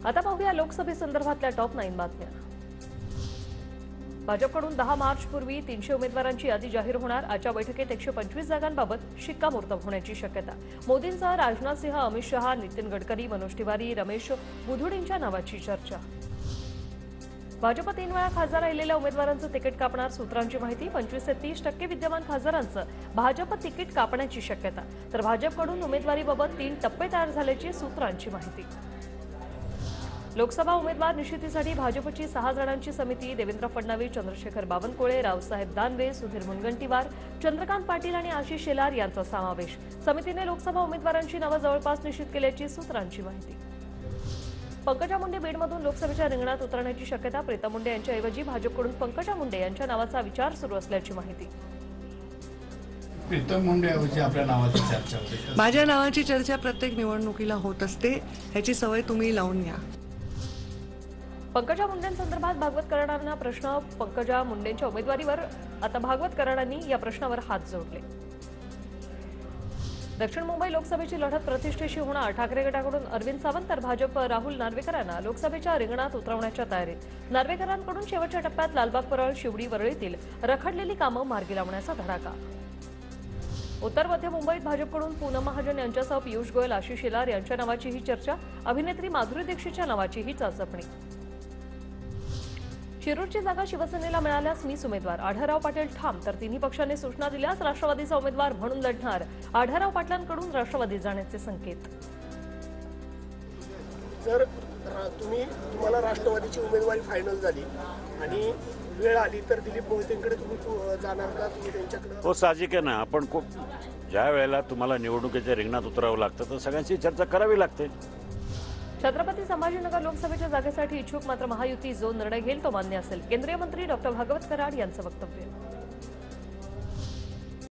आता पाहूया लोकसभेसंदर्भातल्या टॉप 9 बातम्या। भाजपकडून 10 मार्च पूर्वी 300 उमेदवारांची यादी जाहीर होणार। आजच्या बैठकीत 125 जागांबाबत शिक्कामोर्तब होण्याची शक्यता। मोदींसह राजनाथ सिंह, अमित शहा, नितीन गडकरी, मनोज तिवारी, रमेश बुधुडेंच्या नावाची चर्चा। भाजप 3 वेळा खासदार राहिलेल्या उमेदवारांचं तिकीट कापणार। सूत्रांची माहिती 25 ते 30% विद्यमान खासदारांचं भाजप तिकीट कापण्याची शक्यता। तर भाजपकडून उमेदवारीबाबत 3 टप्पे तयार झाल्याची सूत्रांची माहिती। लोकसभा उमेदवार निश्चितीसाठी भाजपची 6 जणांची समिती। देवेंद्र फडणवीस, चंद्रशेखर बावनकुळे, रावसाहेब दानवे, सुधीर मुनगंटीवार, चंद्रकांत पाटील आणि आशिष शेलार यांचा समावेश। समितीने लोकसभा उमेदवारांची नावं जवळपास निश्चित केल्याची सूत्रांची माहिती। पंकजा मुंडे बीडमधून लोकसभेच्या रिंगणात उतरण्याची शक्यता। प्रीतम मुंडे यांच्याऐवजी भाजपकडून पंकजा मुंडे यांच्या नावाचा विचार सुरू असल्याची माहिती। प्रीतम मुंडे ऐवजी आपल्या नावाची चर्चा होते। माझ्या नावाची चर्चा प्रत्येक निवडणुकीला होत असते, ह्याची सवय तुम्ही लावून घ्या। पंकजा मुंडेंसंदर्भात भागवत कराडांना प्रश्न। पंकजा मुंडेंच्या उमेदवारीवर आता भागवत कराडांनी या प्रश्नावर हात जोडले। दक्षिण मुंबई लोकसभेची लढत प्रतिष्ठेशी होणार। ठाकरे गटाकडून अरविंद सावंत तर भाजप राहुल नार्वेकरांना लोकसभेच्या रिंगणात उतरवण्याच्या तयारीत। नार्वेकरांकडून शेवटच्या टप्प्यात लालबाग परळ, शिवडी, वरळीतील रखडलेली कामं मार्गी लावण्याचा धडाका। उत्तर मध्य मुंबईत भाजपकडून पूनम महाजन यांच्यासह पियुष गोयल, आशिष शेलार यांच्या नावाचीही चर्चा। अभिनेत्री माधुरी दीक्षितच्या नावाचीही चाचपणी। शिरूरची जागा शिवसेनेला मिळाल्यास मीच उमेदवार। आढळराव पाटील ठाम। तर तिन्ही पक्षांनी सूचना दिल्यास राष्ट्रवादीचा उमेदवार म्हणून लढणार। आढळराव पाटलांकडून राष्ट्रवादी जाण्याचे संकेत। जर तुम्हाला राष्ट्रवादीची उमेदवारी फायनल झाली आणि वेळ आली तर दिलीप मोहितेंकडे तुम्ही जाणार का? तुम्ही त्यांच्याकडे? हो, साहजिक आहे ना। आपण ज्या वेळेला तुम्हाला निवडणुकीच्या रिंगणात उतरावं लागतं तर सगळ्यांची चर्चा करावी लागते। छत्रपती संभाजीनगर लोकसभेच्या जागेसाठी इच्छुक, मात्र महायुती जो निर्णय घेईल तो मान्य असेल। केंद्रीय मंत्री डॉक्टर भागवत कराड यांचं वक्तव्य।